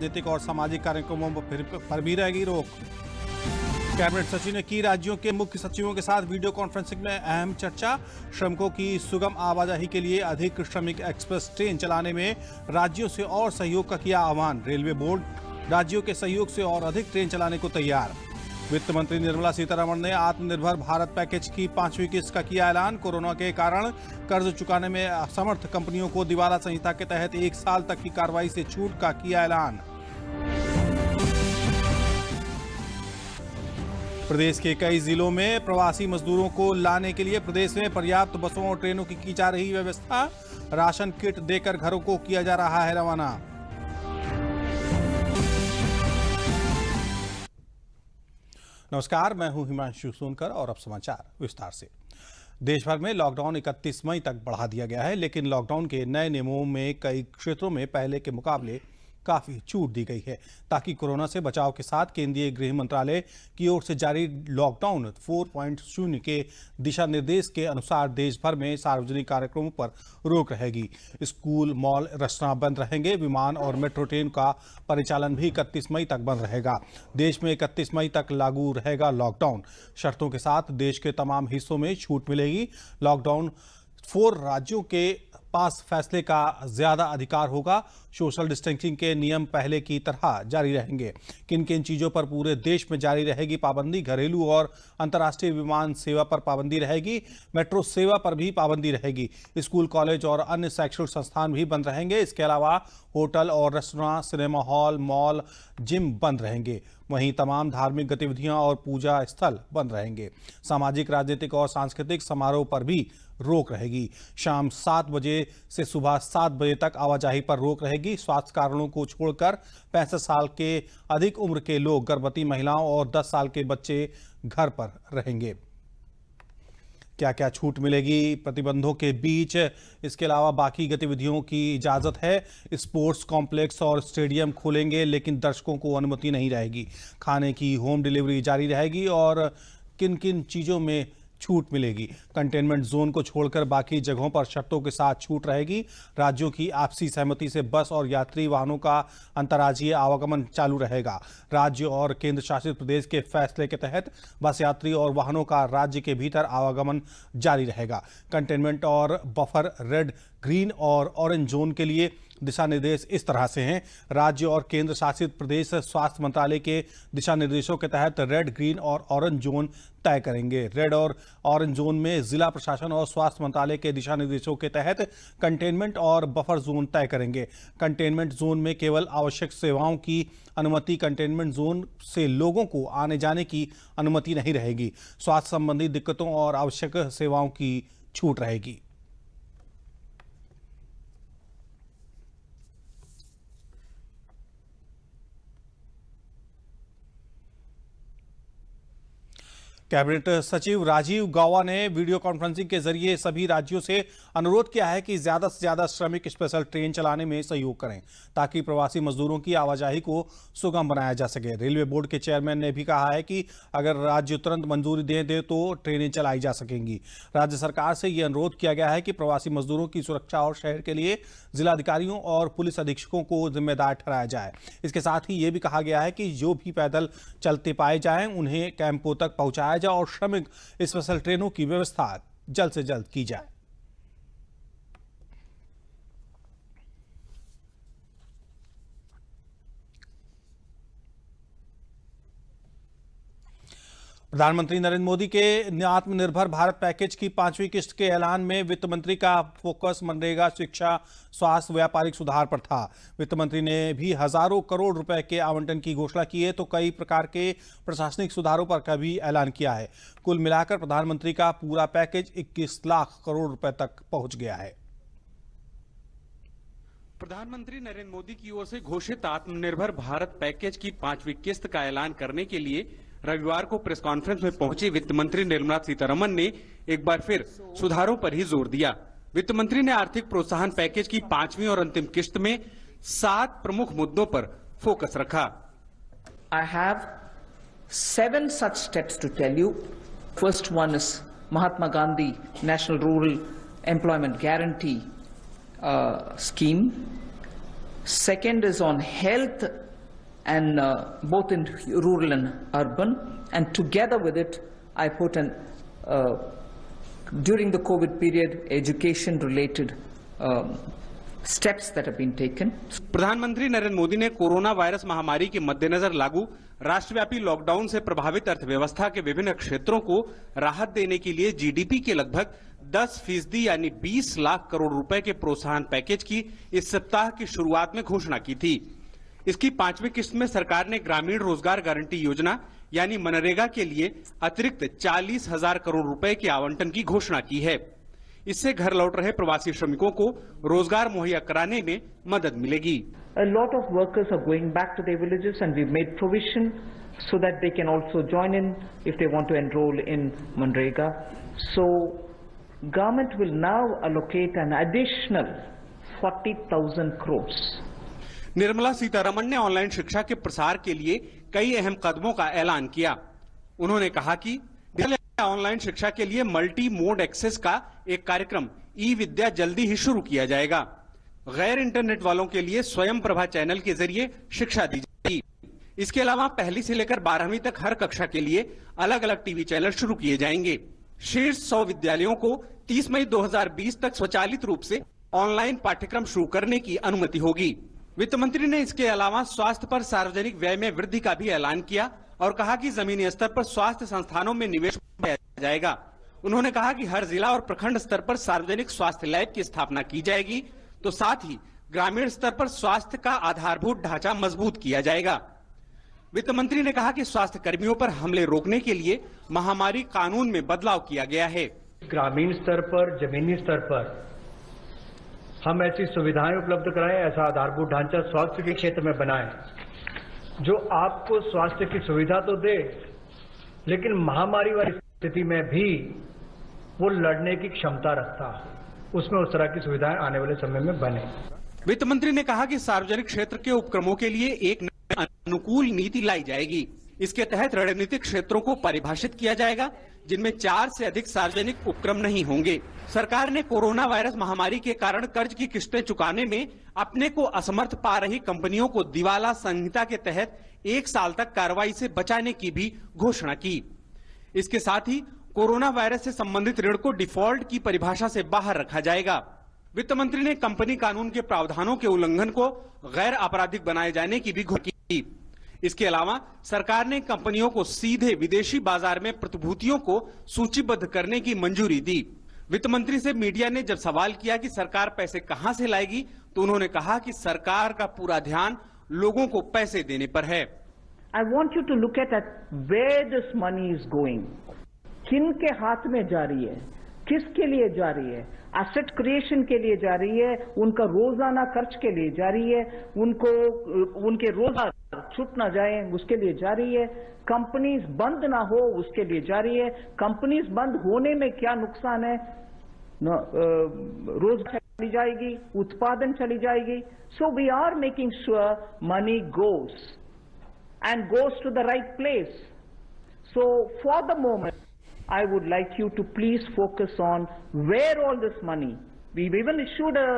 राजनीतिक और सामाजिक कार्यक्रमों पर भी रहेगी रोक। कैबिनेट सचिव ने की राज्यों के मुख्य सचिवों के साथ वीडियो कॉन्फ्रेंसिंग में अहम चर्चा। श्रमिकों की सुगम आवाजाही के लिए अधिक श्रमिक एक्सप्रेस ट्रेन चलाने में राज्यों से और सहयोग का किया आह्वान। रेलवे बोर्ड राज्यों के सहयोग से और अधिक ट्रेन चलाने को तैयार। वित्त मंत्री निर्मला सीतारमण ने आत्मनिर्भर भारत पैकेज की 5वीं किस्त का किया ऐलान। कोरोना के कारण कर्ज चुकाने में असमर्थ कंपनियों को दिवाला संहिता के तहत 1 साल तक की कार्रवाई से छूट का किया ऐलान। प्रदेश के कई जिलों में प्रवासी मजदूरों को लाने के लिए प्रदेश में पर्याप्त बसों और ट्रेनों की जा रही व्यवस्था। राशन किट देकर घरों को किया जा रहा है रवाना। नमस्कार, मैं हूं हिमांशु सोनकर और अब समाचार विस्तार से। देश भर में लॉकडाउन 31 मई तक बढ़ा दिया गया है, लेकिन लॉकडाउन के नए नियमों में कई क्षेत्रों में पहले के मुकाबले काफी छूट दी गई है, ताकि कोरोना से बचाव के साथ केंद्रीय गृह मंत्रालय की ओर से जारी लॉकडाउन 4.0 के दिशा निर्देश के अनुसार देश भर में सार्वजनिक कार्यक्रमों पर रोक रहेगी। स्कूल, मॉल, रेस्तरां बंद रहेंगे। विमान और मेट्रो ट्रेन का परिचालन भी 31 मई तक बंद रहेगा। देश में 31 मई तक लागू रहेगा लॉकडाउन। शर्तों के साथ देश के तमाम हिस्सों में छूट मिलेगी। लॉकडाउन 4 राज्यों के पास फैसले का ज्यादा अधिकार होगा। सोशल डिस्टेंसिंग के नियम पहले की तरह जारी रहेंगे। किन किन चीजों पर पूरे देश में जारी रहेगी पाबंदी? घरेलू और अंतर्राष्ट्रीय विमान सेवा पर पाबंदी रहेगी। मेट्रो सेवा पर भी पाबंदी रहेगी। स्कूल, कॉलेज और अन्य शैक्षणिक संस्थान भी बंद रहेंगे। इसके अलावा होटल और restaurant, cinema hall, mall, gym बंद रहेंगे। वहीं तमाम धार्मिक गतिविधियां और पूजा स्थल बंद रहेंगे। सामाजिक, राजनीतिक और सांस्कृतिक समारोह पर भी रोक रहेगी। शाम 7 बजे से सुबह 7 बजे तक आवाजाही पर रोक रहेगी। स्वास्थ्य कारणों को छोड़कर 65 साल के अधिक उम्र के लोग, गर्भवती महिलाओं और 10 साल के बच्चे घर पर रहेंगे। क्या क्या छूट मिलेगी प्रतिबंधों के बीच? इसके अलावा बाकी गतिविधियों की इजाजत है। स्पोर्ट्स कॉम्प्लेक्स और स्टेडियम खोलेंगे, लेकिन दर्शकों को अनुमति नहीं रहेगी। खाने की होम डिलीवरी जारी रहेगी। और किन किन चीज़ों में छूट मिलेगी? कंटेनमेंट जोन को छोड़कर बाकी जगहों पर शर्तों के साथ छूट रहेगी। राज्यों की आपसी सहमति से बस और यात्री वाहनों का अंतर्राज्यीय आवागमन चालू रहेगा। राज्य और केंद्र शासित प्रदेश के फैसले के तहत बस यात्री और वाहनों का राज्य के भीतर आवागमन जारी रहेगा। कंटेनमेंट और बफर, रेड, ग्रीन और ऑरेंज जोन के लिए दिशा निर्देश इस तरह से हैं। राज्य और केंद्र शासित प्रदेश स्वास्थ्य मंत्रालय के दिशा निर्देशों के तहत रेड, ग्रीन और ऑरेंज जोन तय करेंगे। रेड और ऑरेंज जोन में जिला प्रशासन और स्वास्थ्य मंत्रालय के दिशा निर्देशों के तहत कंटेनमेंट और बफर जोन तय करेंगे। कंटेनमेंट जोन में केवल आवश्यक सेवाओं की अनुमति। कंटेनमेंट जोन से लोगों को आने जाने की अनुमति नहीं रहेगी। स्वास्थ्य संबंधी दिक्कतों और आवश्यक सेवाओं की छूट रहेगी। कैबिनेट सचिव राजीव गौबा ने वीडियो कॉन्फ्रेंसिंग के जरिए सभी राज्यों से अनुरोध किया है कि ज्यादा से ज्यादा श्रमिक स्पेशल ट्रेन चलाने में सहयोग करें, ताकि प्रवासी मजदूरों की आवाजाही को सुगम बनाया जा सके। रेलवे बोर्ड के चेयरमैन ने भी कहा है कि अगर राज्य तुरंत मंजूरी दे तो ट्रेनें चलाई जा सकेंगी। राज्य सरकार से यह अनुरोध किया गया है कि प्रवासी मजदूरों की सुरक्षा और शहर के लिए जिलाधिकारियों और पुलिस अधीक्षकों को जिम्मेदार ठहराया जाए। इसके साथ ही ये भी कहा गया है कि जो भी पैदल चलते पाए जाएं उन्हें कैंपों तक पहुंचाया जाए और श्रमिक स्पेशल ट्रेनों की व्यवस्था जल्द से जल्द की जाए। प्रधानमंत्री नरेंद्र मोदी के आत्मनिर्भर भारत पैकेज की 5वीं किस्त के ऐलान में वित्त मंत्री का फोकस मनरेगा, शिक्षा, स्वास्थ्य, व्यापारिक सुधार पर था। वित्त मंत्री ने भी हजारों करोड़ रुपए के आवंटन की घोषणा की है, तो कई प्रकार के प्रशासनिक सुधारों पर का भी ऐलान किया है। कुल मिलाकर प्रधानमंत्री का पूरा पैकेज 21 लाख करोड़ रुपए तक पहुंच गया है। प्रधानमंत्री नरेंद्र मोदी की ओर से घोषित आत्मनिर्भर भारत पैकेज की 5वीं किस्त का ऐलान करने के लिए रविवार को प्रेस कॉन्फ्रेंस में पहुंचे वित्त मंत्री निर्मला सीतारमण ने एक बार फिर सुधारों पर ही जोर दिया। वित्त मंत्री ने आर्थिक प्रोत्साहन पैकेज की 5वीं और अंतिम किस्त में 7 प्रमुख मुद्दों पर फोकस रखा। I have 7 such steps to tell you. First one is Mahatma Gandhi National Rural Employment Guarantee scheme. Second is on health and both in rural and urban, and together with it, I put an during the COVID period, education-related steps that have been taken. प्रधानमंत्री नरेंद्र मोदी ने corona virus महामारी के मद्देनजर लागू राष्ट्रव्यापी lockdown से प्रभावित अर्थव्यवस्था के विभिन्न क्षेत्रों को राहत देने के लिए जीडीपी के लगभग 10% यानी 20 लाख करोड़ रुपए के प्रोत्साहन पैकेज की इस सप्ताह की शुरुआत में घोषणा की थी। इसकी 5वीं किस्त में सरकार ने ग्रामीण रोजगार गारंटी योजना यानी मनरेगा के लिए अतिरिक्त 40,000 करोड़ रुपए के आवंटन की घोषणा की है। इससे घर लौट रहे प्रवासी श्रमिकों को रोजगार मुहैया कराने में मदद मिलेगी। A lot of workers are going back to their villages, and we've made provision so that they can also join in if they want to enroll in Manrega. So, government will now allocate an additional 40,000 crores. Nirmala Sitharaman ने online शिक्षा के प्रसार के लिए कई अहम कदमों का ऐलान किया। उन्होंने कहा कि ऑनलाइन शिक्षा के लिए मल्टी मोड एक्सेस का एक कार्यक्रम ई विद्या जल्दी ही शुरू किया जाएगा। गैर इंटरनेट वालों के लिए स्वयं प्रभा चैनल के जरिए शिक्षा दी जाएगी। इसके अलावा पहली से लेकर 12वीं तक हर कक्षा के लिए अलग अलग टीवी चैनल शुरू किए जाएंगे। शीर्ष 100 विद्यालयों को 30 मई 2020 तक स्वचालित रूप से ऑनलाइन पाठ्यक्रम शुरू करने की अनुमति होगी। वित्त मंत्री ने इसके अलावा स्वास्थ्य पर सार्वजनिक व्यय में वृद्धि का भी ऐलान किया और कहा कि जमीनी स्तर पर स्वास्थ्य संस्थानों में निवेश किया जाएगा। उन्होंने कहा कि हर जिला और प्रखंड स्तर पर सार्वजनिक स्वास्थ्य लैब की स्थापना की जाएगी, तो साथ ही ग्रामीण स्तर पर स्वास्थ्य का आधारभूत ढांचा मजबूत किया जाएगा। वित्त मंत्री ने कहा कि स्वास्थ्य कर्मियों पर हमले रोकने के लिए महामारी कानून में बदलाव किया गया है। ग्रामीण स्तर पर, जमीनी स्तर पर हम ऐसी सुविधाएं उपलब्ध कराएं, ऐसा आधारभूत ढांचा स्वास्थ्य के क्षेत्र में बनाएं जो आपको स्वास्थ्य की सुविधा तो दे, लेकिन महामारी वाली स्थिति में भी वो लड़ने की क्षमता रखता है। उसमें उस तरह की सुविधाएं आने वाले समय में बने। वित्त मंत्री ने कहा कि सार्वजनिक क्षेत्र के उपक्रमों के लिए एक अनुकूल नीति लाई जाएगी। इसके तहत रणनीतिक क्षेत्रों को परिभाषित किया जाएगा जिनमें 4 से अधिक सार्वजनिक उपक्रम नहीं होंगे। सरकार ने कोरोना वायरस महामारी के कारण कर्ज की किस्तें चुकाने में अपने को असमर्थ पा रही कंपनियों को दिवाला संहिता के तहत 1 साल तक कार्रवाई से बचाने की भी घोषणा की। इसके साथ ही कोरोना वायरस से संबंधित ऋण को डिफॉल्ट की परिभाषा से बाहर रखा जाएगा। वित्त मंत्री ने कंपनी कानून के प्रावधानों के उल्लंघन को गैर आपराधिक बनाए जाने की भी घोषणा की। इसके अलावा सरकार ने कंपनियों को सीधे विदेशी बाजार में प्रतिभूतियों को सूचीबद्ध करने की मंजूरी दी। वित्त मंत्री से मीडिया ने जब सवाल किया कि सरकार पैसे कहां से लाएगी, तो उन्होंने कहा कि सरकार का पूरा ध्यान लोगों को पैसे देने पर है। I want you to look at where this money is going. किन के हाथ में जा रही है, किसके लिए जा रही है? एसेट क्रिएशन के लिए जा रही है, उनका रोजाना खर्च के लिए जा रही है, उनके रोजगार छूट ना जाए उसके लिए जा रही है, कंपनीज बंद ना हो उसके लिए जा रही है। कंपनीज बंद होने में क्या नुकसान है? रोजगार चली जाएगी, उत्पादन चली जाएगी। So we are making sure money goes and goes to the right place. So for the moment, I would like you to please focus on where all this money. We've even issued a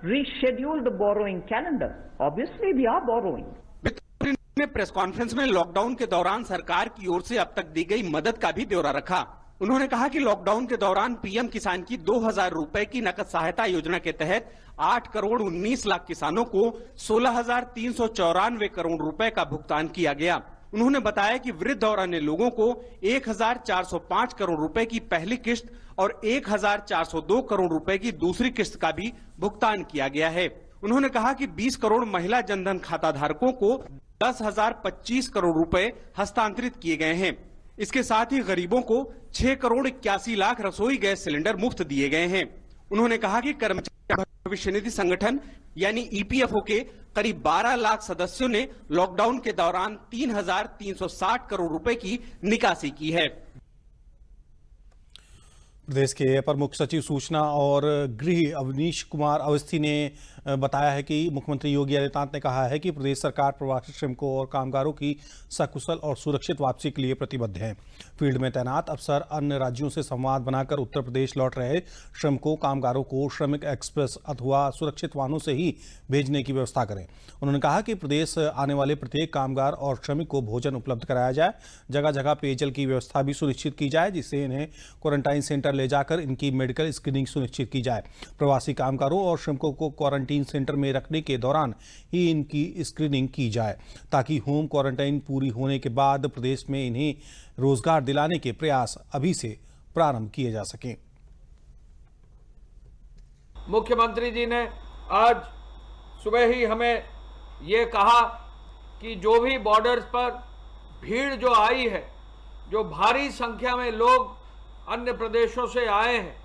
rescheduled borrowing calendar. Obviously, we are borrowing. वित्त मंत्री ने press conference में lockdown के दौरान सरकार की ओर से अब तक दी गई मदद का भी ब्यौरा रखा। उन्होंने कहा कि लॉकडाउन के दौरान पीएम किसान की 2,000 रुपए की नकद सहायता योजना के तहत 8 करोड़ 19 लाख किसानों को 16,394 करोड़ रुपए का भुगतान किया गया। उन्होंने बताया कि वृद्ध और अन्य लोगों को 1,405 करोड़ रुपए की पहली किस्त और 1,402 करोड़ रुपए की दूसरी किस्त का भी भुगतान किया गया है। उन्होंने कहा कि 20 करोड़ महिला जनधन खाता धारकों को 10,025 करोड़ रुपए हस्तांतरित किए गए हैं। इसके साथ ही गरीबों को 6 करोड़ 81 लाख रसोई गैस सिलेंडर मुफ्त दिए गए हैं। उन्होंने कहा कि कर्मचारी भविष्य निधि संगठन यानी ईपीएफओ के करीब 12 लाख सदस्यों ने लॉकडाउन के दौरान 3,360 करोड़ रुपए की निकासी की है। प्रदेश के अपर मुख्य सचिव सूचना और गृह अवनीश कुमार अवस्थी ने बताया है कि मुख्यमंत्री योगी आदित्यनाथ ने कहा है कि प्रदेश सरकार प्रवासी श्रमिकों और कामगारों की सकुशल और सुरक्षित वापसी के लिए प्रतिबद्ध है। फील्ड में तैनात अफसर अन्य राज्यों से संवाद बनाकर उत्तर प्रदेश लौट रहे श्रमिकों कामगारों को श्रमिक एक्सप्रेस अथवा सुरक्षित वाहनों से ही भेजने की व्यवस्था करें। उन्होंने कहा कि प्रदेश आने वाले प्रत्येक कामगार और श्रमिक को भोजन उपलब्ध कराया जाए, जगह जगह पेयजल की व्यवस्था भी सुनिश्चित की जाए, जिससे इन्हें क्वारंटाइन सेंटर ले जाकर इनकी मेडिकल स्क्रीनिंग सुनिश्चित की जाए। प्रवासी कामगारों और श्रमिकों को क्वारंटीन सेंटर में रखने के दौरान ही इनकी स्क्रीनिंग की जाए, ताकि होम क्वारंटाइन पूरी होने के बाद प्रदेश में इन्हें रोजगार दिलाने के प्रयास अभी से प्रारंभ किए जा सकें। मुख्यमंत्री जी ने आज सुबह ही हमें ये कहा कि जो भी बॉर्डर्स पर भीड़ जो आई है, जो भारी संख्या में लोग अन्य प्रदेशों से आए हैं,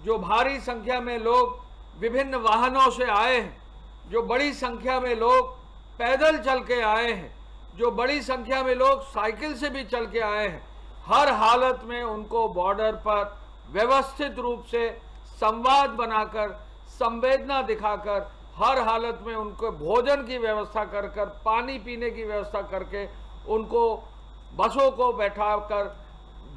जो भारी संख्या में लोग विभिन्न वाहनों से आए हैं, जो बड़ी संख्या में लोग पैदल चल के आए हैं, जो बड़ी संख्या में लोग साइकिल से भी चल के आए हैं, हर हालत में उनको बॉर्डर पर व्यवस्थित रूप से संवाद बनाकर, संवेदना दिखाकर, हर हालत में उनको भोजन की व्यवस्था कर कर, पानी पीने की व्यवस्था करके, उनको बसों को बैठाकर,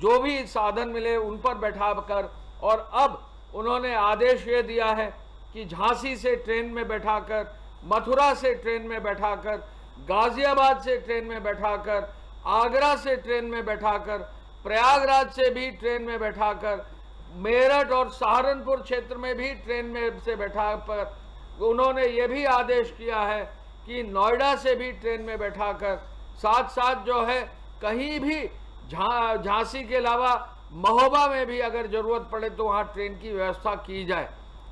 जो भी साधन मिले उन पर बैठाकर, और अब उन्होंने आदेश ये दिया है कि झांसी से ट्रेन में बैठाकर, मथुरा से ट्रेन में बैठाकर, गाजियाबाद से ट्रेन में बैठाकर, आगरा से ट्रेन में बैठाकर, प्रयागराज से भी ट्रेन में बैठाकर, मेरठ और सहारनपुर क्षेत्र में भी ट्रेन में से बैठाकर, उन्होंने ये भी आदेश किया है कि नोएडा से भी ट्रेन में बैठाकर, साथ साथ जो है कहीं भी झांसी के अलावा महोबा में भी अगर जरूरत पड़े तो वहाँ ट्रेन की व्यवस्था की जाए।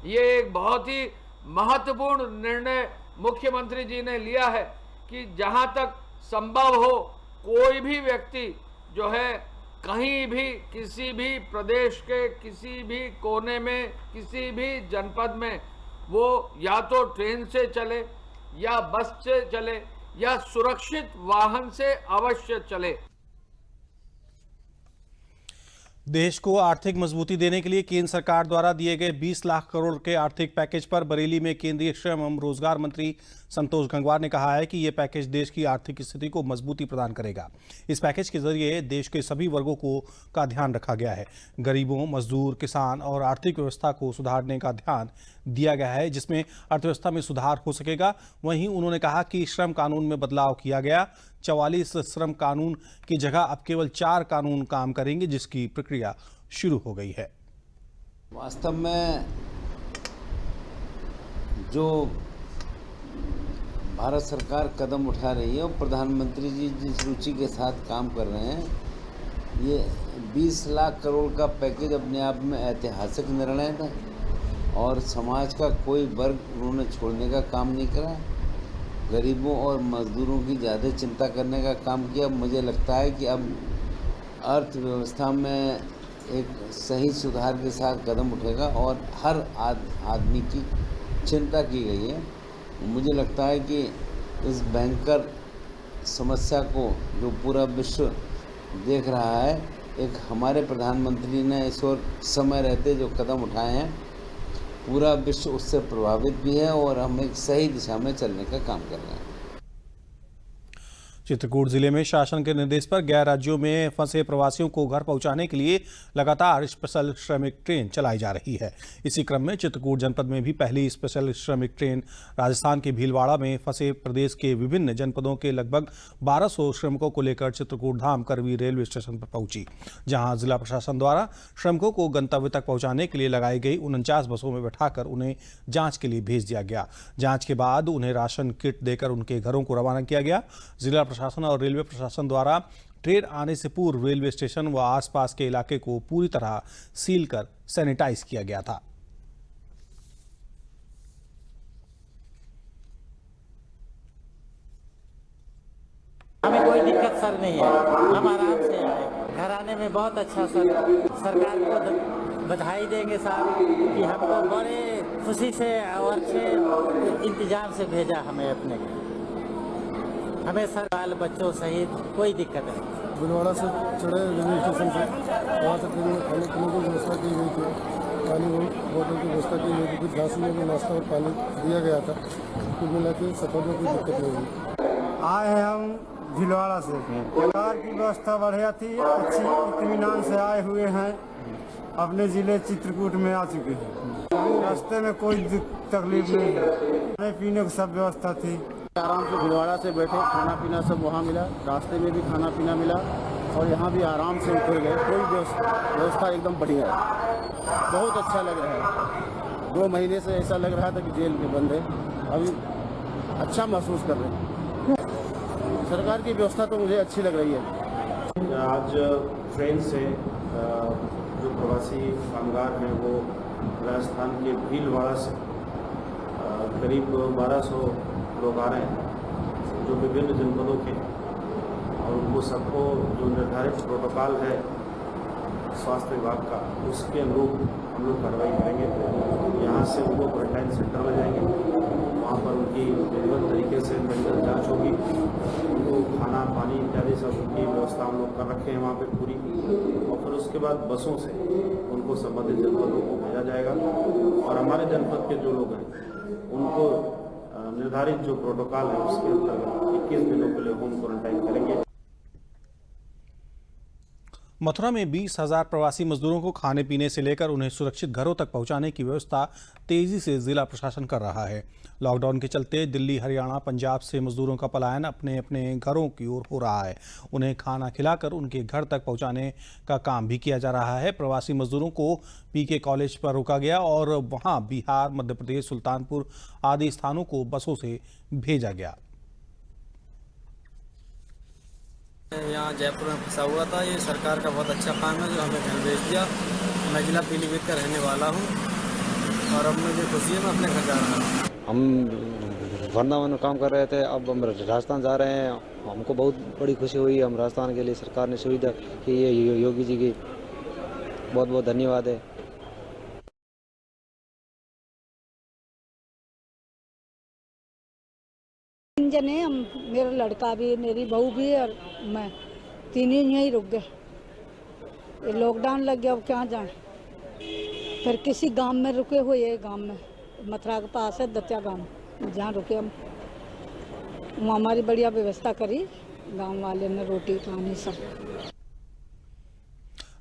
ये एक बहुत ही महत्वपूर्ण निर्णय मुख्यमंत्री जी ने लिया है कि जहाँ तक संभव हो कोई भी व्यक्ति जो है कहीं भी किसी भी प्रदेश के किसी भी कोने में किसी भी जनपद में वो या तो ट्रेन से चले या बस से चले या सुरक्षित वाहन से अवश्य चले। देश को आर्थिक मजबूती देने के लिए केंद्र सरकार द्वारा दिए गए 20 लाख करोड़ के आर्थिक पैकेज पर बरेली में केंद्रीय श्रम एवं रोजगार मंत्री संतोष गंगवार ने कहा है कि यह पैकेज देश की आर्थिक स्थिति को मजबूती प्रदान करेगा। इस पैकेज के जरिए देश के सभी वर्गों का ध्यान रखा गया है। गरीबों, मजदूर, किसान और आर्थिक व्यवस्था को सुधारने का ध्यान दिया गया है, जिसमें अर्थव्यवस्था में सुधार हो सकेगा। वहीं उन्होंने कहा कि श्रम कानून में बदलाव किया गया। 44 श्रम कानून की जगह अब केवल 4 कानून काम करेंगे, जिसकी प्रक्रिया शुरू हो गई है। वास्तव में जो भारत सरकार कदम उठा रही है और प्रधानमंत्री जी जिस रुचि के साथ काम कर रहे हैं, ये 20 लाख करोड़ का पैकेज अपने आप में ऐतिहासिक निर्णय था और समाज का कोई वर्ग उन्होंने छोड़ने का काम नहीं करा। गरीबों और मजदूरों की ज़्यादा चिंता करने का काम किया। मुझे लगता है कि अब अर्थव्यवस्था में एक सही सुधार के साथ कदम उठेगा और हर आदमी की चिंता की गई है। मुझे लगता है कि इस भयंकर समस्या को जो पूरा विश्व देख रहा है, एक हमारे प्रधानमंत्री ने इस और समय रहते जो कदम उठाए हैं, पूरा विश्व उससे प्रभावित भी है और हम एक सही दिशा में चलने का काम कर रहे हैं। चित्रकूट जिले में शासन के निर्देश पर गैर राज्यों में फंसे प्रवासियों को घर पहुंचाने के लिए लगातार स्पेशल श्रमिक ट्रेन चलाई जा रही है। इसी क्रम में चित्रकूट जनपद में भी पहली स्पेशल श्रमिक ट्रेन राजस्थान के भीलवाड़ा में फंसे प्रदेश के विभिन्न जनपदों के लगभग 1200 श्रमिकों को लेकर चित्रकूट धाम करवी रेलवे स्टेशन पर पहुंची, जहां जिला प्रशासन द्वारा श्रमिकों को गंतव्य तक पहुंचाने के लिए लगाई गई 49 बसों में बैठाकर उन्हें जाँच के लिए भेज दिया गया। जाँच के बाद उन्हें राशन किट देकर उनके घरों को रवाना किया गया। जिला प्रशासन और रेलवे प्रशासन द्वारा ट्रेन आने से पूर्व रेलवे स्टेशन व आसपास के इलाके को पूरी तरह सील कर सैनिटाइज किया गया था। हमें कोई दिक्कत सर नहीं है, हम आराम से आए। घर आने में बहुत अच्छा सर, सरकार को बधाई देंगे साहब कि हमको बड़े खुशी से और अच्छे इंतजाम से भेजा हमें अपने घर। हमें सर बाल बच्चों सहित कोई दिक्कत नहीं। भीलवाड़ा से चढ़े रेलवे स्टेशन से, वहाँ से ट्रेन में खाने पीने की व्यवस्था की गई थी। पानी बोतल की व्यवस्था की गई थी, कुछ राशि में नाश्ता और पानी दिया गया था। कुल मिला के सफर में कोई दिक्कत नहीं हुई। आए हैं हम भीलवाड़ा से। सरकार की व्यवस्था बढ़िया थी, अच्छी इत्मीनान से आए हुए हैं। अपने जिले चित्रकूट में आ चुके हैं। रास्ते में कोई तकलीफ नहीं है, खाने पीने की सब व्यवस्था थी। आराम से भीलवाड़ा से बैठे, खाना पीना सब वहाँ मिला, रास्ते में भी खाना पीना मिला और यहाँ भी आराम से उतर गए। कोई व्यवस्था एकदम बढ़िया है, बहुत अच्छा लग रहा है। 2 महीने से ऐसा लग रहा था कि जेल में बंद है, अभी अच्छा महसूस कर रहे हैं। सरकार की व्यवस्था तो मुझे अच्छी लग रही है। आज ट्रेन से जो प्रवासी कामगार हैं वो राजस्थान के भीलवाड़ा से करीब 1200 लोग आ रहे हैं जो विभिन्न जनपदों के हैं, और उनको सबको जो निर्धारित प्रोटोकॉल है स्वास्थ्य विभाग का, उसके अनुरूप हम लोग कार्रवाई करेंगे। यहाँ से उनको क्वारंटाइन सेंटर में जाएंगे, वहाँ पर उनकी विधिवत तरीके से मेडिकल जांच होगी, उनको खाना पानी इत्यादि सब की व्यवस्था हम लोग कर रखे हैं वहाँ पे पूरी, और फिर उसके बाद बसों से उनको संबंधित जनपदों को भेजा जाएगा। और हमारे जनपद के जो लोग हैं उनको निर्धारित जो प्रोटोकॉल है उसके अंतर्गत 21 दिनों के लिए होम क्वारंटाइन करेंगे। मथुरा में 20,000 प्रवासी मजदूरों को खाने पीने से लेकर उन्हें सुरक्षित घरों तक पहुंचाने की व्यवस्था तेजी से जिला प्रशासन कर रहा है। लॉकडाउन के चलते दिल्ली, हरियाणा, पंजाब से मजदूरों का पलायन अपने अपने घरों की ओर हो रहा है। उन्हें खाना खिलाकर उनके घर तक पहुंचाने का काम भी किया जा रहा है। प्रवासी मजदूरों को पीके कॉलेज पर रोका गया और वहां बिहार, मध्य प्रदेश, सुल्तानपुर आदि स्थानों को बसों से भेजा गया। यहाँ जयपुर में फंसा हुआ था, ये सरकार का बहुत अच्छा काम है जो हमें घर भेज दिया। मैं जिला पीलीभीत का रहने वाला हूँ और अब मुझे खुशी है, मैं अपने घर जा रहा हूँ। हम वृंदावन में काम कर रहे थे, अब हम राजस्थान जा रहे हैं। हमको बहुत बड़ी खुशी हुई। हम राजस्थान के लिए सरकार ने सुविधा की है, योगी जी की बहुत बहुत धन्यवाद है। जने हम, मेरा लड़का भी, मेरी बहू भी और मैं, तीनों यहीं रुक गए। ये लॉकडाउन लग गया, अब क्या जाए। फिर किसी गांव में रुके हुए, गांव में मथुरा के पास है दत्या गांव, जहाँ रुके हम। वहाँ हमारी बढ़िया व्यवस्था करी गांव वाले ने, रोटी पानी सब।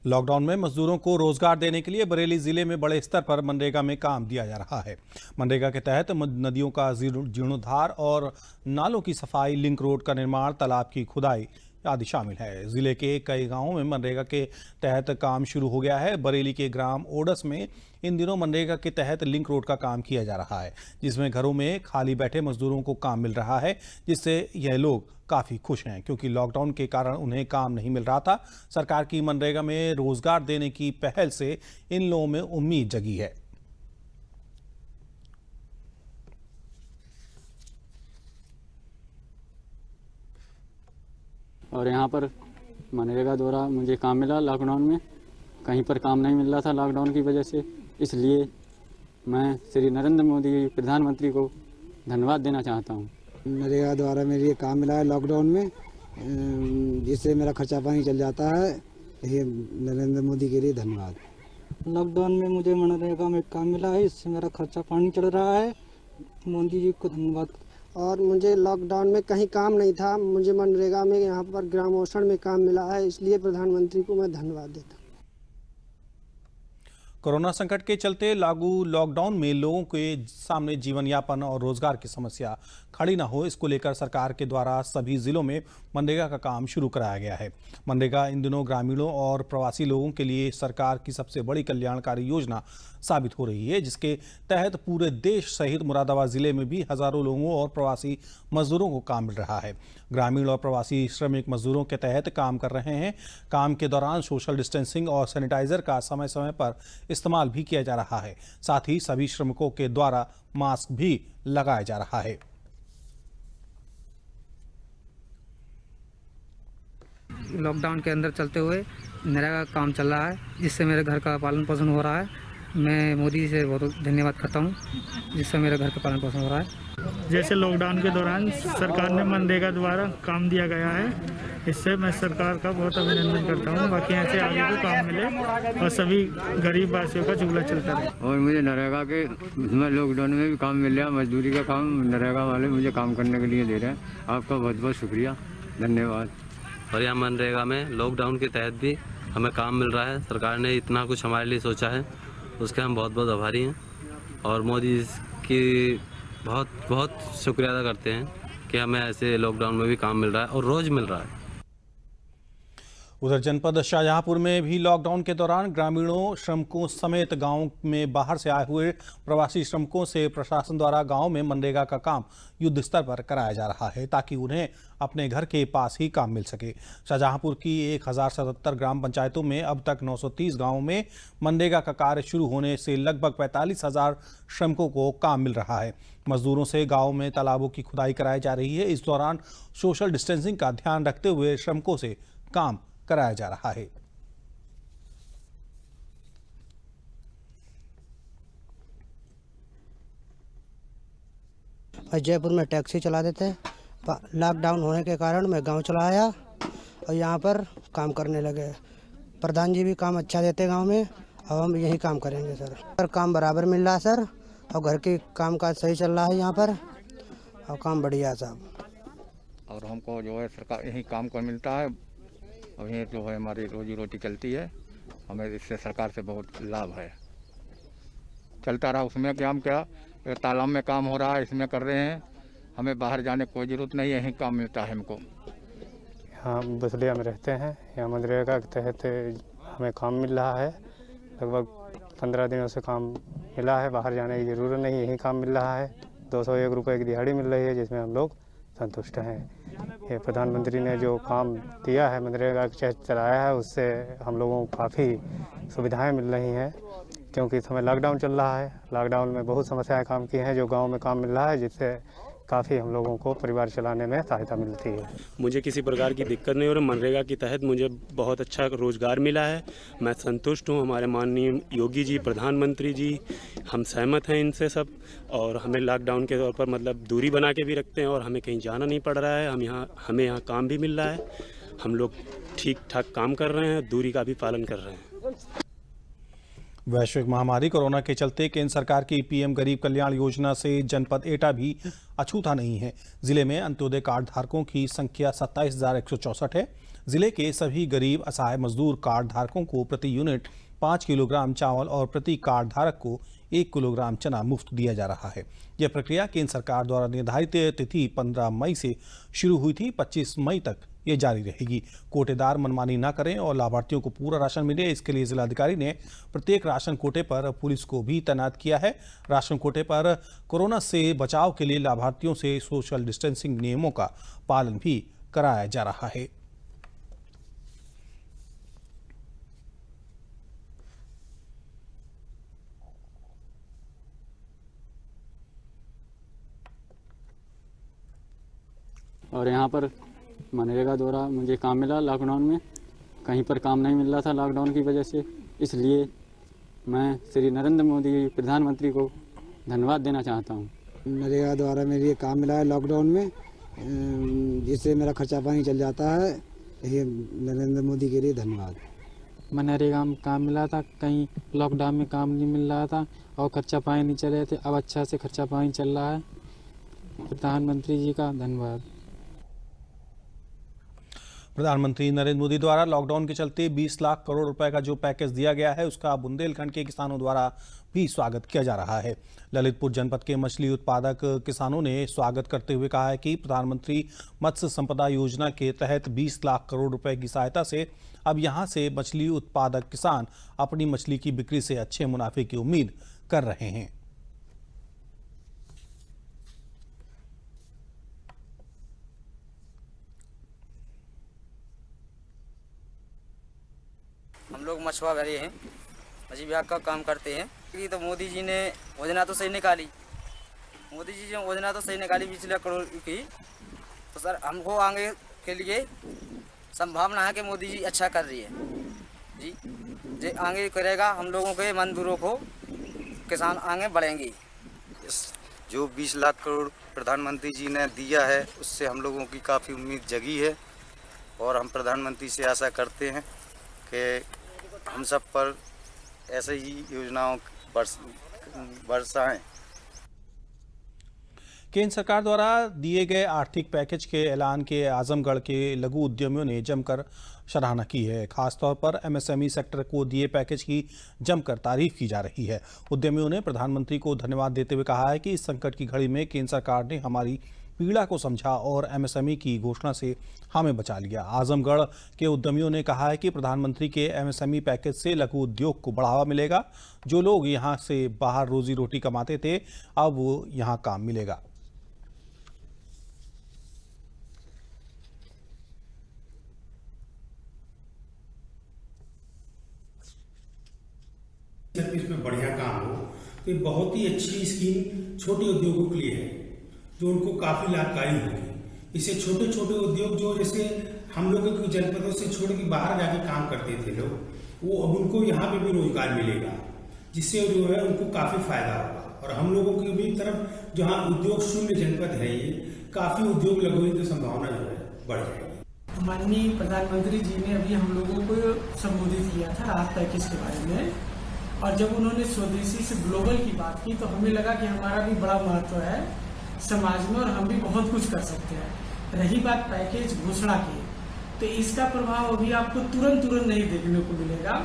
लॉकडाउन में मजदूरों को रोजगार देने के लिए बरेली जिले में बड़े स्तर पर मनरेगा में काम दिया जा रहा है। मनरेगा के तहत नदियों का जीर्णोद्धार और नालों की सफाई, लिंक रोड का निर्माण, तालाब की खुदाई आदि शामिल है। जिले के कई गांवों में मनरेगा के तहत काम शुरू हो गया है। बरेली के ग्राम ओडस में इन दिनों मनरेगा के तहत लिंक रोड का काम किया जा रहा है, जिसमें घरों में खाली बैठे मजदूरों को काम मिल रहा है, जिससे यह लोग काफ़ी खुश हैं क्योंकि लॉकडाउन के कारण उन्हें काम नहीं मिल रहा था। सरकार की मनरेगा में रोजगार देने की पहल से इन लोगों में उम्मीद जगी है। और यहाँ पर मनरेगा द्वारा मुझे काम मिला। लॉकडाउन में कहीं पर काम नहीं मिल रहा था लॉकडाउन की वजह से, इसलिए मैं श्री नरेंद्र मोदी प्रधानमंत्री को धन्यवाद देना चाहता हूँ। मनरेगा द्वारा मेरे लिए काम मिला है लॉकडाउन में, जिससे मेरा खर्चा पानी चल जाता है। ये नरेंद्र मोदी के लिए धन्यवाद। लॉकडाउन में मुझे मनरेगा में काम मिला है, इससे मेरा खर्चा पानी चल रहा है। मोदी जी को धन्यवाद। और मुझे लॉकडाउन में कहीं काम नहीं था, मुझे मनरेगा में यहाँ पर ग्रामोषण में काम मिला है, इसलिए प्रधानमंत्री को मैं धन्यवाद देता हूँ। कोरोना संकट के चलते लागू लॉकडाउन में लोगों के सामने जीवन यापन और रोजगार की समस्या खड़ी न हो, इसको लेकर सरकार के द्वारा सभी जिलों में मनरेगा का काम शुरू कराया गया है। मनरेगा इन दिनों ग्रामीणों और प्रवासी लोगों के लिए सरकार की सबसे बड़ी कल्याणकारी योजना साबित हो रही है, जिसके तहत पूरे देश सहित मुरादाबाद जिले में भी हजारों लोगों और प्रवासी मजदूरों को काम मिल रहा है। ग्रामीण और प्रवासी श्रमिक मजदूरों के तहत काम कर रहे हैं। काम के दौरान सोशल डिस्टेंसिंग और सैनिटाइजर का समय समय पर इस्तेमाल भी किया जा रहा है। साथ ही सभी श्रमिकों के द्वारा मास्क भी लगाया जा रहा है। लॉकडाउन के अंदर चलते हुए नरेगा का काम चल रहा है, जिससे मेरे घर का पालन पोषण हो रहा है। मैं मोदी से बहुत धन्यवाद करता हूँ, जिससे मेरे घर का पालन पोषण हो रहा है। जैसे लॉकडाउन के दौरान सरकार ने मनरेगा द्वारा काम दिया गया है, इससे मैं सरकार का बहुत अभिनंदन करता हूँ। बाकी ऐसे आगे को काम मिले और सभी गरीब वासियों का चूल्हा चलता रहे। और मुझे नरेगा के इसमें लॉकडाउन में भी काम मिल रहा है, मजदूरी का काम नरेगा वाले मुझे काम करने के लिए दे रहे हैं। आपका बहुत बहुत शुक्रिया, धन्यवाद। और यहाँ मनरेगा में लॉकडाउन के तहत भी हमें काम मिल रहा है। सरकार ने इतना कुछ हमारे लिए सोचा है, उसके हम बहुत बहुत आभारी हैं और मोदी की बहुत बहुत शुक्रिया अदा करते हैं कि हमें ऐसे लॉकडाउन में भी काम मिल रहा है और रोज़ मिल रहा है। उधर जनपद शाहजहांपुर में भी लॉकडाउन के दौरान ग्रामीणों, श्रमिकों समेत गांव में बाहर से आए हुए प्रवासी श्रमिकों से प्रशासन द्वारा गांव में मनरेगा का काम युद्ध स्तर पर कराया जा रहा है ताकि उन्हें अपने घर के पास ही काम मिल सके। शाहजहांपुर की 1077 ग्राम पंचायतों में अब तक 930 गांवों में मनरेगा का कार्य शुरू होने से लगभग 45,000 श्रमिकों को काम मिल रहा है। मजदूरों से गांव में तालाबों की खुदाई कराई जा रही है। इस दौरान सोशल डिस्टेंसिंग का ध्यान रखते हुए श्रमिकों से काम कराया जा रहा है। जयपुर में टैक्सी चलाते थे, लॉकडाउन होने के कारण मैं गांव चला आया और यहां पर काम करने लगे। प्रधान जी भी काम अच्छा देते गांव में, अब हम यही काम करेंगे सर। काम बराबर मिल रहा है सर और घर के काम काज सही चल रहा है यहाँ पर और काम बढ़िया है साहब। और हमको जो है सरकार यही काम को मिलता है और ये जो है हमारी रोजी रोटी चलती है। हमें इससे सरकार से बहुत लाभ है। चलता रहा उसमें काम क्या तालाब में काम हो रहा है, इसमें कर रहे हैं। हमें बाहर जाने की कोई ज़रूरत नहीं है, यहीं काम मिलता है हमको। यहाँ बसलिया में रहते हैं। यहाँ मनरेगा के तहत हमें काम मिल रहा है। लगभग 15 दिनों से काम मिला है, बाहर जाने की ज़रूरत नहीं, यहीं काम मिल रहा है। 201 रुपये की दिहाड़ी मिल रही है जिसमें हम लोग संतुष्ट हैं। ये प्रधानमंत्री ने जो काम दिया है मनरेगा के तहत चलाया है, उससे हम लोगों को काफ़ी सुविधाएं मिल रही हैं क्योंकि इस समय लॉकडाउन चल रहा है। लॉकडाउन में बहुत समस्याएं काम की हैं जो गांव में काम मिल रहा है, जिससे काफ़ी हम लोगों को परिवार चलाने में सहायता मिलती है। मुझे किसी प्रकार की दिक्कत नहीं हो रही। मनरेगा के तहत मुझे बहुत अच्छा रोजगार मिला है, मैं संतुष्ट हूँ। हमारे माननीय योगी जी, प्रधानमंत्री जी, हम सहमत हैं इनसे सब। और हमें लॉकडाउन के तौर पर मतलब दूरी बना के भी रखते हैं और हमें कहीं जाना नहीं पड़ रहा है। हमें यहाँ काम भी मिल रहा है। हम लोग ठीक ठाक काम कर रहे हैं, दूरी का भी पालन कर रहे हैं। वैश्विक महामारी कोरोना के चलते केंद्र सरकार की पीएम गरीब कल्याण योजना से जनपद एटा भी अछूता नहीं है। जिले में अंत्योदय कार्ड धारकों की संख्या 27,164 है। जिले के सभी गरीब असहाय मजदूर कार्ड धारकों को प्रति यूनिट 5 किलोग्राम चावल और प्रति कार्ड धारक को 1 किलोग्राम चना मुफ्त दिया जा रहा है। यह प्रक्रिया केंद्र सरकार द्वारा निर्धारित तिथि 15 मई से शुरू हुई थी। 25 मई तक ये जारी रहेगी। कोटेदार मनमानी न करें और लाभार्थियों को पूरा राशन मिले, इसके लिए जिलाधिकारी ने प्रत्येक राशन कोटे पर पुलिस को भी तैनात किया है। राशन कोटे पर कोरोना से बचाव के लिए लाभार्थियों से सोशल डिस्टेंसिंग नियमों का पालन भी कराया जा रहा है। और यहाँ पर मनरेगा द्वारा मुझे काम मिला लॉकडाउन में। कहीं पर काम नहीं मिल रहा था लॉकडाउन की वजह से, इसलिए मैं श्री नरेंद्र मोदी प्रधानमंत्री को धन्यवाद देना चाहता हूँ। मनरेगा द्वारा मेरे लिए काम मिला है लॉकडाउन में, जिससे मेरा खर्चा पानी चल जाता है। ये नरेंद्र मोदी के लिए धन्यवाद। मनरेगा में काम मिला था, कहीं लॉकडाउन में काम नहीं मिल रहा था और खर्चा पानी नहीं चल रहे थे, अब अच्छा से खर्चा पानी चल रहा है। प्रधानमंत्री जी का धन्यवाद। प्रधानमंत्री नरेंद्र मोदी द्वारा लॉकडाउन के चलते 20 लाख करोड़ रुपए का जो पैकेज दिया गया है, उसका बुंदेलखंड के किसानों द्वारा भी स्वागत किया जा रहा है। ललितपुर जनपद के मछली उत्पादक किसानों ने स्वागत करते हुए कहा है कि प्रधानमंत्री मत्स्य संपदा योजना के तहत 20 लाख करोड़ रुपए की सहायता से अब यहां से मछली उत्पादक किसान अपनी मछली की बिक्री से अच्छे मुनाफे की उम्मीद कर रहे हैं। हम लोग मछुआ भरे हैं, मछली विभाग का काम करते हैं। तो मोदी जी ने योजना तो सही निकाली, मोदी जी ने योजना तो सही निकाली 20 लाख करोड़ की। तो सर हमको आगे के लिए संभावना है कि मोदी जी अच्छा कर रही है जी। जो आगे करेगा हम लोगों के मजदूरों को, किसान आगे बढ़ेंगे। जो 20 लाख करोड़ प्रधानमंत्री जी ने दिया है, उससे हम लोगों की काफ़ी उम्मीद जगी है और हम प्रधानमंत्री से आशा करते हैं कि हम सब पर ऐसे ही योजनाओं बरसाएं। केंद्र सरकार द्वारा दिए गए आर्थिक पैकेज के ऐलान के आजमगढ़ के लघु उद्यमियों ने जमकर सराहना की है। खासतौर पर एमएसएमई सेक्टर को दिए पैकेज की जमकर तारीफ की जा रही है। उद्यमियों ने प्रधानमंत्री को धन्यवाद देते हुए कहा है कि इस संकट की घड़ी में केंद्र सरकार ने हमारी पीड़ा को समझा और एमएसएमई की घोषणा से हमें बचा लिया। आजमगढ़ के उद्यमियों ने कहा है कि प्रधानमंत्री के एमएसएमई पैकेज से लघु उद्योग को बढ़ावा मिलेगा। जो लोग यहां से बाहर रोजी रोटी कमाते थे, अब वो यहां काम मिलेगा। इसमें बढ़िया काम हो तो ये बहुत ही अच्छी स्कीम छोटे उद्योगों के लिए है, जो उनको काफी लाभकारी होगी। इससे छोटे छोटे उद्योग जो जैसे हम लोगों के जनपदों से छोड़ के बाहर जाके काम करते थे लोग, वो अब उनको यहाँ पे भी रोजगार मिलेगा, जिससे जो है उनको काफी फायदा होगा। और हम लोगों की भी तरफ जहाँ उद्योग शून्य जनपद है, ये काफी उद्योग लगने की संभावना जो है बढ़ जाएगी। माननीय प्रधानमंत्री जी ने अभी हम लोगों को संबोधित किया था राहत पैकेज के बारे में, और जब उन्होंने स्वदेशी से ग्लोबल की बात की तो हमें लगा कि हमारा भी बड़ा महत्व है समाज में और हम भी बहुत कुछ कर सकते हैं। रही बात पैकेज घोषणा की, तो इसका प्रभाव अभी आपको तुरंत नहीं देखने को मिलेगा।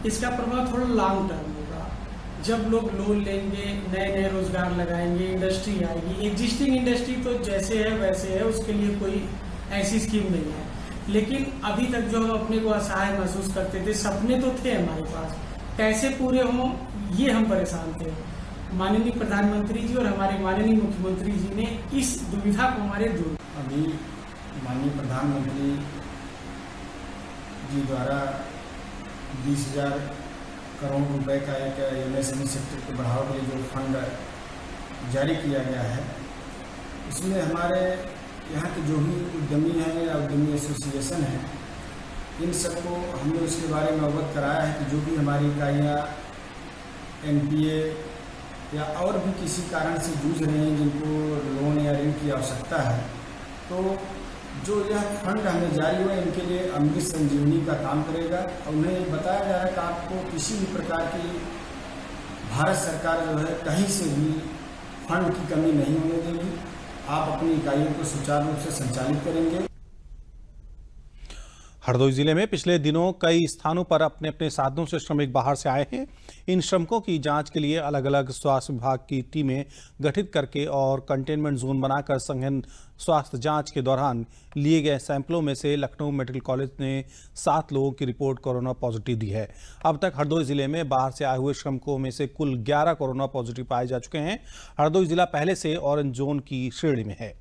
इसका प्रभाव थोड़ा लॉन्ग टर्म होगा। जब लोग लोन लेंगे, नए नए रोजगार लगाएंगे, इंडस्ट्री आएगी। एग्जिस्टिंग इंडस्ट्री तो जैसे है वैसे है, उसके लिए कोई ऐसी स्कीम नहीं है। लेकिन अभी तक जो हम अपने को असहाय महसूस करते थे, सपने तो थे हमारे पास, कैसे पूरे हों ये हम परेशान थे। माननीय प्रधानमंत्री जी और हमारे माननीय मुख्यमंत्री जी ने इस दुविधा को हमारे दूर। अभी माननीय प्रधानमंत्री जी द्वारा 20,000 करोड़ रुपए का एक एमएसएमई सेक्टर के बढ़ावा के लिए जो फंड जारी किया गया है, उसमें हमारे यहाँ के जो भी उद्यमी हैं या उद्यमी एसोसिएशन हैं, इन सबको हमने उसके बारे में अवगत कराया है कि जो भी हमारी इकाइयाँ एनपीए या और भी किसी कारण से जूझ रहे हैं, जिनको लोन या ऋण की आवश्यकता है, तो जो यह फंड हमें जारी हुआ इनके लिए अमृत संजीवनी का काम करेगा। और उन्हें बताया जा रहा है कि आपको किसी भी प्रकार की भारत सरकार जो है कहीं से भी फंड की कमी नहीं होने देगी। आप अपनी इकाइयों को सुचारू रूप से संचालित करेंगे। हरदोई जिले में पिछले दिनों कई स्थानों पर अपने अपने साधनों से श्रमिक बाहर से आए हैं। इन श्रमिकों की जांच के लिए अलग अलग स्वास्थ्य विभाग की टीमें गठित करके और कंटेनमेंट जोन बनाकर सघन स्वास्थ्य जांच के दौरान लिए गए सैंपलों में से लखनऊ मेडिकल कॉलेज ने 7 लोगों की रिपोर्ट कोरोना पॉजिटिव दी है। अब तक हरदोई जिले में बाहर से आए हुए श्रमिकों में से कुल 11 कोरोना पॉजिटिव पाए जा चुके हैं। हरदोई जिला पहले से ऑरेंज जोन की श्रेणी में है।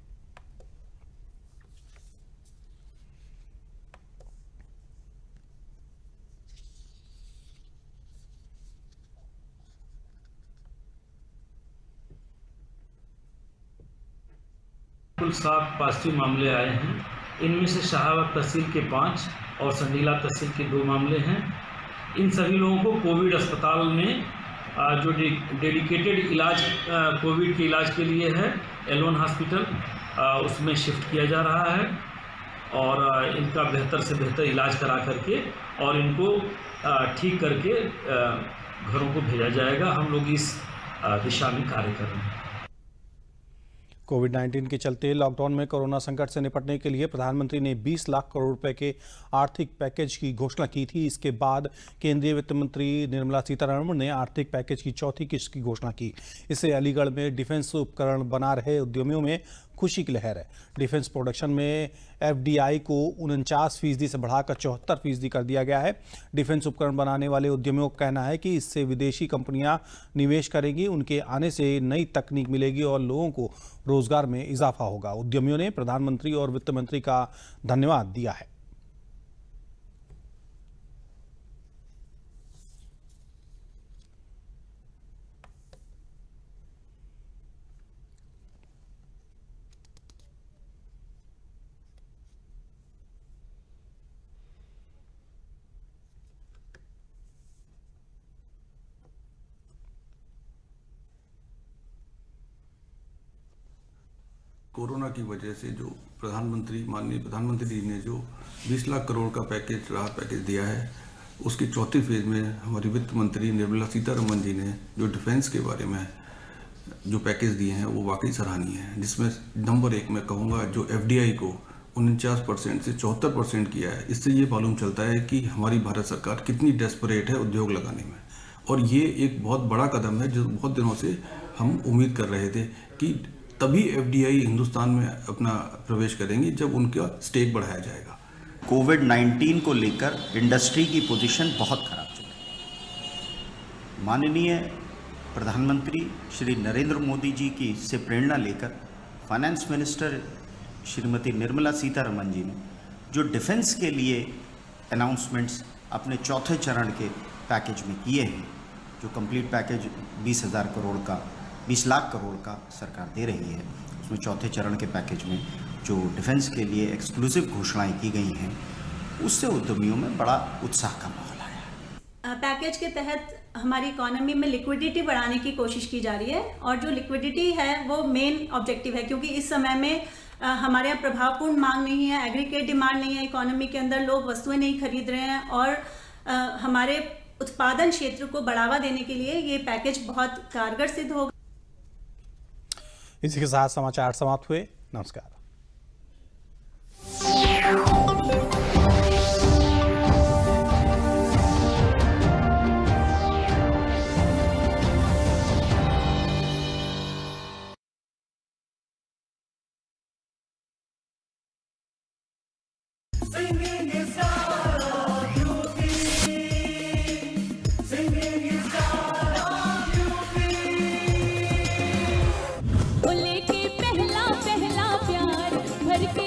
कुल 7 पॉजिटिव मामले आए हैं। इनमें से शाहबाद तहसील के 5 और संडीला तहसील के 2 मामले हैं। इन सभी लोगों को कोविड अस्पताल में जो डेडिकेटेड इलाज कोविड के इलाज के लिए है, एल1 हॉस्पिटल, उसमें शिफ्ट किया जा रहा है और इनका बेहतर से बेहतर इलाज करा करके और इनको ठीक करके घरों को भेजा जाएगा। हम लोग इस दिशा में कार्य कर रहे हैं। कोविड-19 के चलते लॉकडाउन में कोरोना संकट से निपटने के लिए प्रधानमंत्री ने 20 लाख करोड़ रुपए के आर्थिक पैकेज की घोषणा की थी। इसके बाद केंद्रीय वित्त मंत्री निर्मला सीतारमण ने आर्थिक पैकेज की चौथी किस्त की घोषणा की। इससे अलीगढ़ में डिफेंस उपकरण बना रहे उद्यमियों में खुशी की लहर है। डिफेंस प्रोडक्शन में एफडीआई को 49% से बढ़ाकर 74% कर दिया गया है। डिफेंस उपकरण बनाने वाले उद्यमियों का कहना है कि इससे विदेशी कंपनियां निवेश करेंगी, उनके आने से नई तकनीक मिलेगी और लोगों को रोजगार में इजाफा होगा। उद्यमियों ने प्रधानमंत्री और वित्त मंत्री का धन्यवाद दिया है। कोरोना की वजह से जो माननीय प्रधानमंत्री जी ने जो 20 लाख करोड़ का पैकेज, राहत पैकेज दिया है। उसकी चौथी फेज में हमारी वित्त मंत्री निर्मला सीतारमण जी ने जो डिफेंस के बारे में जो पैकेज दिए हैं वो वाकई सराहनीय है, जिसमें नंबर 1 मैं कहूँगा जो FDI को 49% से 74% किया है। इससे ये मालूम चलता है कि हमारी भारत सरकार कितनी डेस्परेट है उद्योग लगाने में, और ये एक बहुत बड़ा कदम है जो बहुत दिनों से हम उम्मीद कर रहे थे कि तभी FDI हिंदुस्तान में अपना प्रवेश करेंगे जब उनका स्टेक बढ़ाया जाएगा। कोविड-19 को लेकर इंडस्ट्री की पोजीशन बहुत खराब चल रही है। माननीय प्रधानमंत्री श्री नरेंद्र मोदी जी की से प्रेरणा लेकर फाइनेंस मिनिस्टर श्रीमती निर्मला सीतारमण जी ने जो डिफेंस के लिए अनाउंसमेंट्स अपने चौथे चरण के पैकेज में किए हैं, जो कंप्लीट पैकेज 20,000 करोड़ का 20 लाख करोड़ का सरकार दे रही है, उसमें चौथे चरण के पैकेज में जो डिफेंस के लिए एक्सक्लूसिव घोषणाएं की गई हैं, उससे उद्यमियों में बड़ा उत्साह का माहौल आया। पैकेज के तहत हमारी इकोनॉमी में लिक्विडिटी बढ़ाने की कोशिश की जा रही है, और जो लिक्विडिटी है वो मेन ऑब्जेक्टिव है, क्योंकि इस समय में हमारे यहाँ प्रभावपूर्ण मांग नहीं है, एग्रीगेट डिमांड नहीं है, इकोनॉमी के अंदर लोग वस्तुएं नहीं खरीद रहे हैं, और हमारे उत्पादन क्षेत्र को बढ़ावा देने के लिए ये पैकेज बहुत कारगर सिद्ध होगा। इसी के साथ समाचार समाप्त हुए। नमस्कार। लेके पहला प्यार भर के